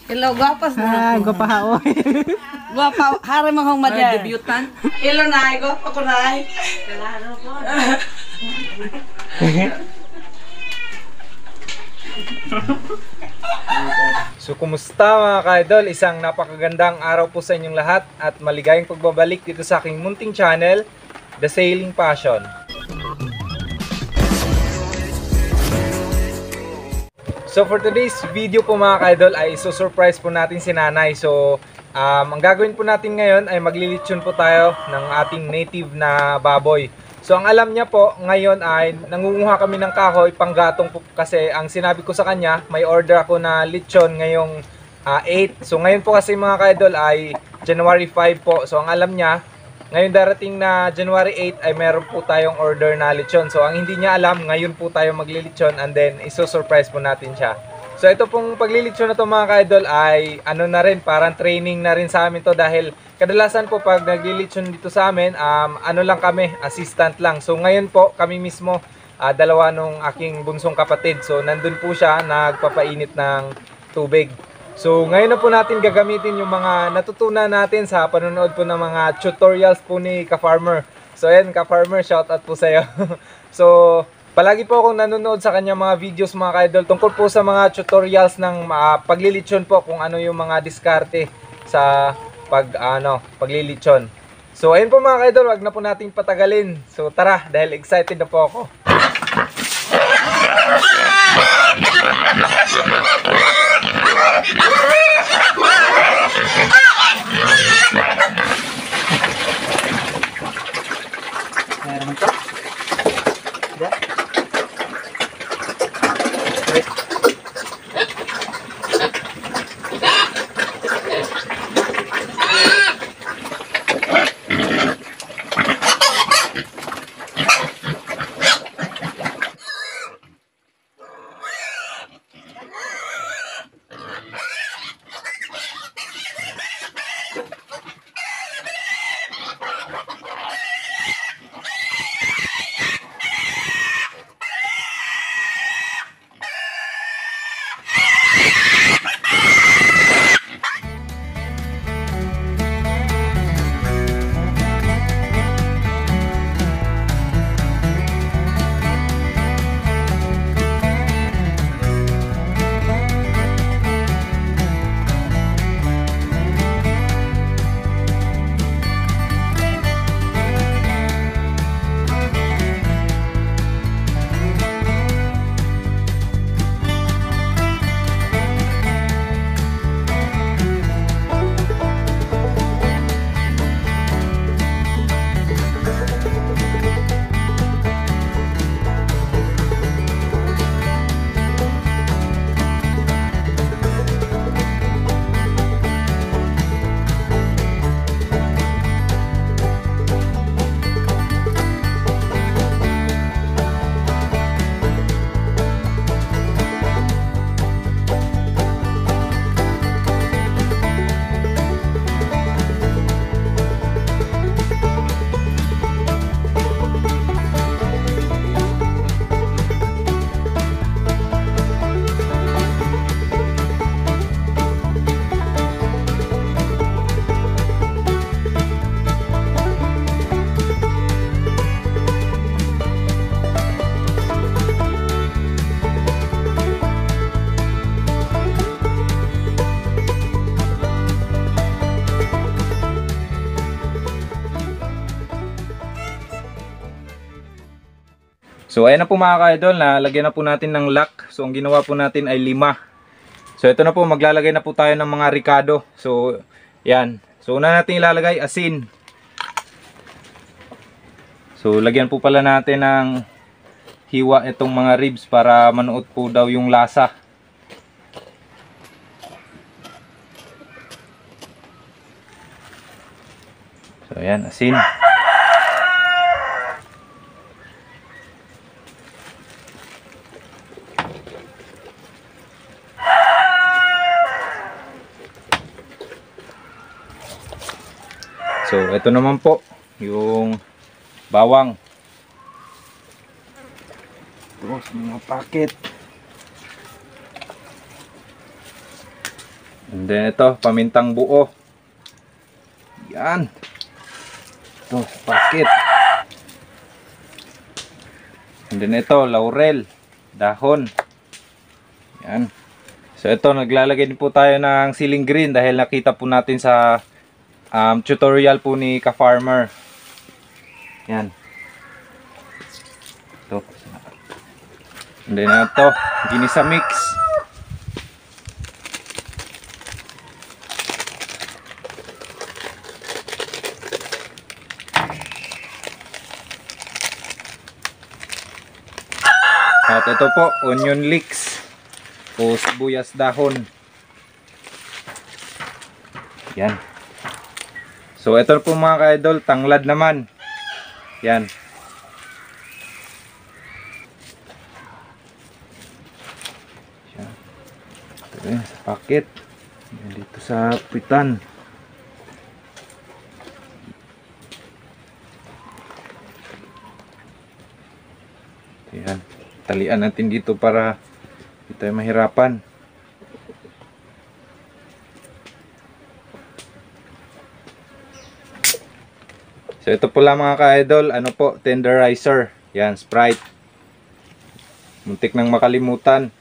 Hello, gwapas na. Ay, gwapahaoy. Gwapa, hari mahong madyan. Debutan. Hello, Nay. Gwapa ko, Nay. So kumusta mga ka-idol? Isang napakagandang araw po sa inyong lahat at maligayang pagbabalik dito sa aking munting channel, The Sailing Passion. So for today's video po mga ka-idol ay surprise po natin si Nanay. So ang gagawin po natin ngayon ay maglilitsyon po tayo ng ating native na baboy. So ang alam niya po ngayon ay nangunguha kami ng kahoy panggatong po, kasi ang sinabi ko sa kanya may order ako na litsyon ngayong 8. So ngayon po kasi mga ka-idol ay January 5 po. So ang alam niya ngayon darating na January 8 ay meron po tayong order na lechon. So ang hindi niya alam, ngayon po tayo maglilitsyon and then iso-surprise po natin siya. So ito pong paglilitsyon na to mga ka-idol ay ano na rin, parang training na rin sa amin to, dahil kadalasan po pag naglilitsyon dito sa amin, ano lang kami, assistant lang. So ngayon po kami mismo, dalawa nung aking bunsong kapatid. So nandun po siya nagpapainit ng tubig. So ngayon na po natin gagamitin yung mga natutunan natin sa panonood po ng mga tutorials po ni Ka-Farmer. So ayan, Ka-Farmer, shoutout po sa'yo. So palagi po akong nanonood sa kanya mga videos mga ka-idol tungkol po sa mga tutorials ng paglilitsyon po, kung ano yung mga diskarte sa paglilitsyon. So ayun po mga ka-idol, wag na po nating patagalin. So tara, dahil excited na po ako. So ayan na po mga ka-idol, nalagyan na po natin ng lock. So ang ginawa po natin ay 5. So ito na po, maglalagay na po tayo ng mga ricado. So yan. So una natin ilalagay asin. So lagyan po pala natin ng hiwa itong mga ribs para manuot po daw yung lasa. So ayan, asin. So ito naman po yung bawang. Tapos mga packet. And then ito, pamintang buo. Yan. Ito, packet. And then ito, laurel. Dahon. Yan. So ito, naglalagay din po tayo ng ceiling green dahil nakita po natin sa tutorial po ni Ka-Farmer. Yan. Ito. And then ito, ginisa mix. At ito po, onion leeks o sibuyas dahon. Yan. So ito po mga ka-idol, tanglad naman. Yan. Yan. Ito rin sa packet. Yan dito sa pitan. Yan. Talian natin dito para hindi tayo mahirapan. So ito po lang mga ka-idol, ano po, tenderizer. Yan, Sprite. Muntik nang makalimutan.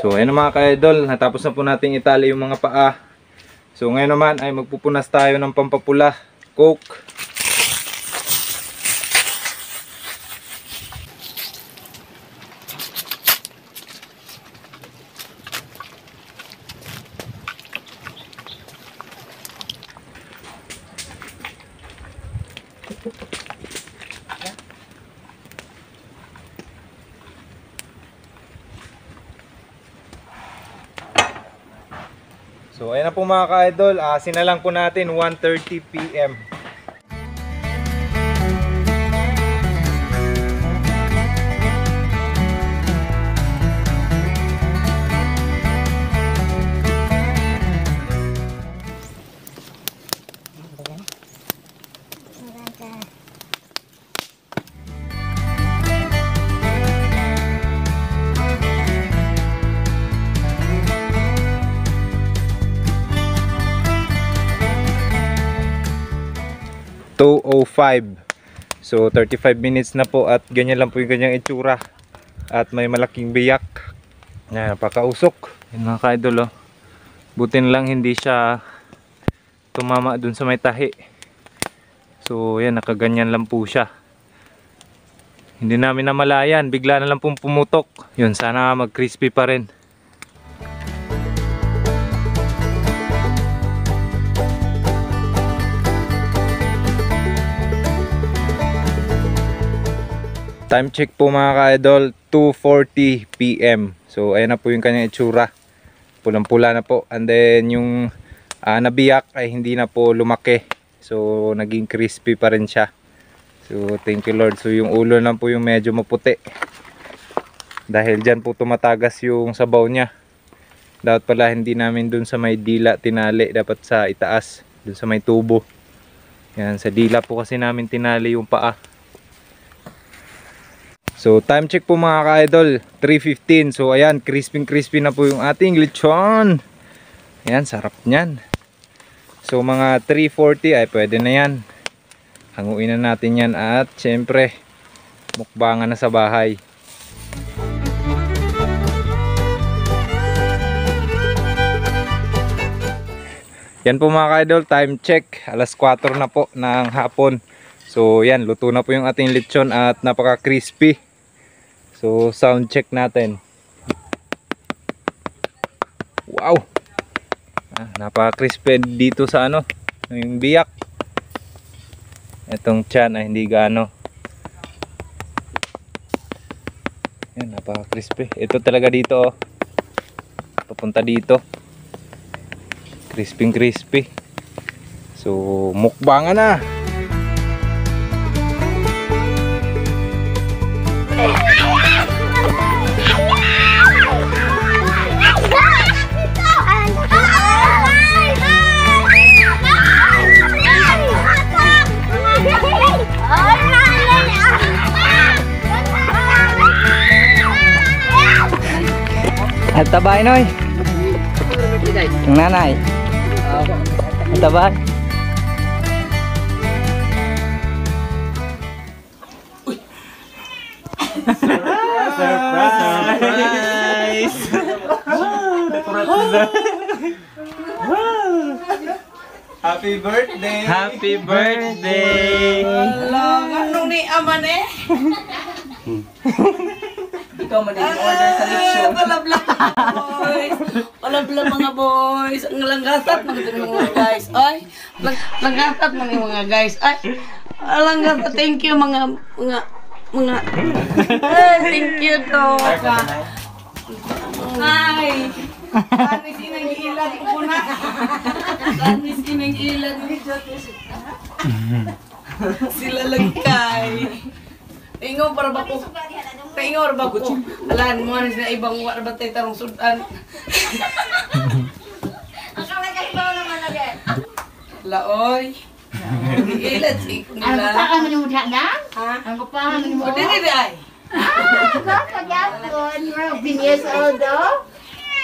So ayun mga ka-idol, natapos na po natin itali yung mga paa. So ngayon naman ay magpupunas tayo ng pampapula, Coke. So ayan na po mga ka-idol, sinalang po natin 1:30 PM. So 35 minutes na po at ganyan lang po yung kanyang itsura. At may malaking biyak. Yan, napakausok. Yan mga ka-idol, oh. Buti na lang hindi siya tumama dun sa may tahi. So yan, nakaganyan lang po siya. Hindi namin namalayan, bigla na lang pong pumutok. Yun, sana mag crispy pa rin. Time check po mga ka-idol, 2:40 PM. So ayan na po yung kanyang itsura. Pulang-pula na po. And then yung nabiyak ay hindi na po lumaki. So naging crispy pa rin siya. So thank you Lord. So yung ulo lang po yung medyo maputi. Dahil dyan po tumatagas yung sabaw niya. Dapat pala hindi namin dun sa may dila tinali. Dapat sa itaas. Dun sa may tubo. Yan, sa dila po kasi namin tinali yung paa. So time check po mga ka-idol, 3:15. So ayan, crispy na po yung ating lechon. Ayan, sarap niyan. So mga 3:40 ay pwede na yan. Hanguin na natin yan at syempre mukbangan na sa bahay. Yan po mga ka-idol, time check. Alas 4 na po ng hapon. So yan, luto na po yung ating lechon at napaka crispy. So sound check natin. Wow! Napaka crispy dito sa ano, yung biyak. Itong tiyan ay hindi gaano. Yan, napaka crispy. Ito talaga dito, oh. papunta dito. Crispy crispy. So mukbangan na. At tabay noy. Ang nanay. At tabay. Happy birthday! Happy birthday. Lang, anong ni Aman eh? Ikaw man yung order sa lechon. Palabla boys. Palabla mga boys. Ang langgatat mga mga guys. Ay, langgatat mga guys. Ay, langgatat. Thank you mga thank you to. Ay. Anis inang ilan ko na. Anis inang ilan sila lagkay. Ingo para ba ko? Ingo ba ko? Alan mo na ibang wa ba tay tarong sudan. Ang kalagay ba naman lagi? Laoy. Ilan si nila. Ang papahan mo ni na? Ha? Ang papahan mo. O dili ay. You're 10 years old, oh?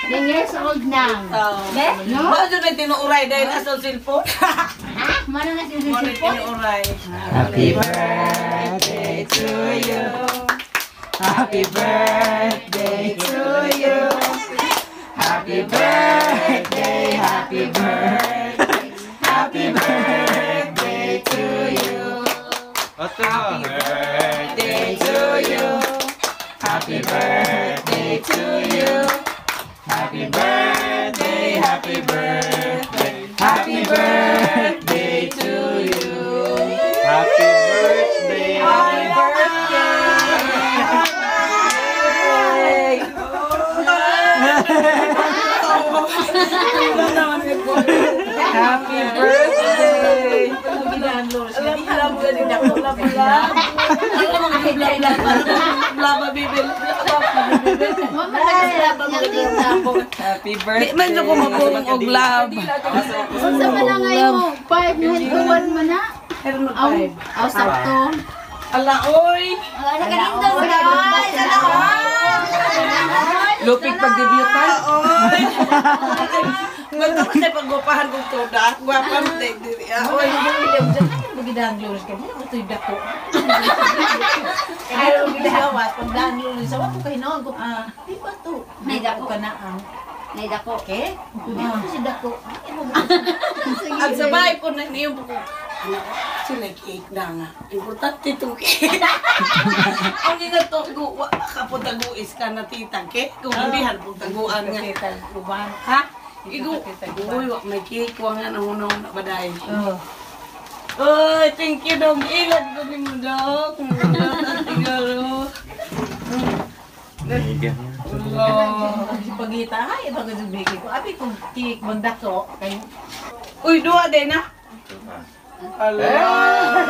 10 years old na. No? Ba jud na tinuuray dahil asal cellphone. Ha? Mano na si Mo na Sipon? tinuuray. Happy birthday to you. Happy birthday to you. Happy birthday, happy birthday. Happy birthday to you. Happy birthday to you. Happy birthday to you. Happy birthday, happy birthday. Happy birthday to you. Happy birthday! Happy birthday. Happy birthday! Alam ko din ako, lab-lab. Alam mo mga lab-lab. Laba bibel. Mama na sila pa Happy Di man ko mabung og lab. Unsa man na ngayon mo? 5 minutes to 1 man na? Aw, sakto. Ala oy. Ano ka dito, guys? Ano ka? Lupit pag-debutan. Oy. Ngano ko sa paggupahan kong toda. Gwapa mo diri. Oy. Magidang glorious ka. Ano ito yung dako? Kaya ang ginagawa, pag daan glorious, sa wako kayo noon. Di ba ito? May dako ka na ang. May dako, okay? Hindi si dako. Ang sabay po na niyo po. Sila cake na nga. Importante itong cake. Ang ingat to, kapag taguis ka na tita cake. Kung hindi po taguan nga. Ha? Igo. Uy, may cake. Huwag nga nang una-una baday. Uy, thank you dong. Ilag ko ni mo dong. Tigaro. Si Pagita, ay, ito ka subiki ko. Abi kung cake, magdako. Uy, duha din na. Ala.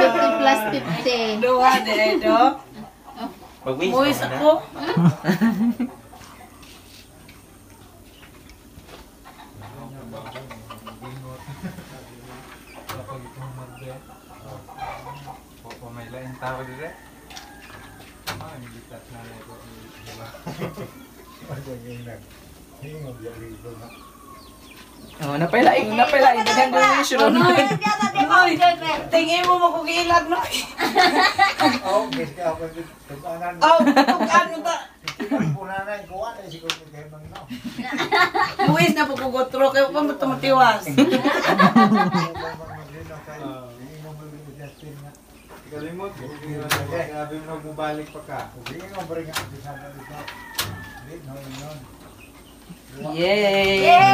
50 plus 50. Duha din, do. Muis ako. May lain tao dito. Oh, napailaing. Dagan ko yung sure. Uy, tingin mo makukilag no. Oh, ano ta? Muis na po kugotro kayo pa matumatiwas. Kalimot, sabi mo nagbubalik pa ka. Yay! Yay!